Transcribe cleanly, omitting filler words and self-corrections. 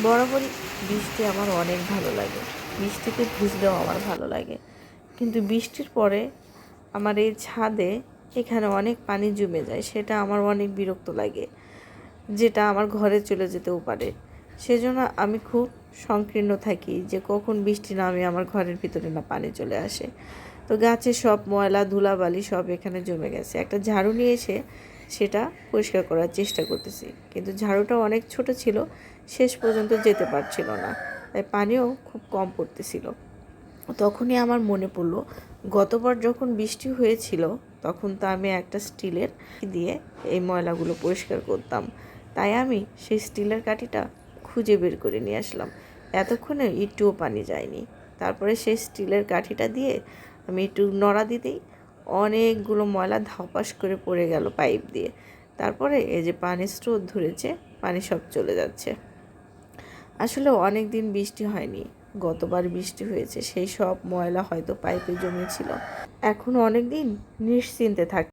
বরাবরই বৃষ্টি আমার অনেক ভালো লাগে, বৃষ্টিতে ভিজলেও আমার ভালো লাগে। কিন্তু বৃষ্টির পরে আমার এই ছাদে এখানে অনেক পানি জমে যায়, সেটা আমার অনেক বিরক্ত লাগে, যেটা আমার ঘরে চলে যেতেও পারে। সেজন্য আমি খুব সংকীর্ণ থাকি যে কখন বৃষ্টি নামে আমার ঘরের ভিতরে না পানি চলে আসে। তো গাছে সব ময়লা ধুলাবালি সব এখানে জমে গেছে। একটা ঝাড়ু নিয়ে এসে সেটা পরিষ্কার করার চেষ্টা করতেছি, কিন্তু ঝাড়ুটা অনেক ছোট ছিল, শেষ পর্যন্ত যেতে পারছিল না, তাই পানিও খুব কম পড়তেছিল। তখনই আমার মনে পড়লো, গতবার যখন বৃষ্টি হয়েছিল তখন তো আমি একটা স্টিলের দিয়ে এই ময়লাগুলো পরিষ্কার করতাম। তাই আমি সেই স্টিলের কাঠিটা খুঁজে বের করে নিয়ে আসলাম। এতক্ষণে একটুও পানি যায়নি। তারপরে সেই স্টিলের কাঠিটা দিয়ে আমি একটু নড়া দিতেই অনেকগুলো ময়লা ধাপাস করে পড়ে গেল পাইপ দিয়ে। তারপরে এই যে পানির স্রোত ধরেছে, পানি সব চলে যাচ্ছে। আসলে অনেক দিন বৃষ্টি হয়নি, গতবার বৃষ্টি হয়েছে, সেই সব ময়লা হয়তো পাইপে জমেছিল। এখন অনেক দিন নিশ্চিন্তে থাক।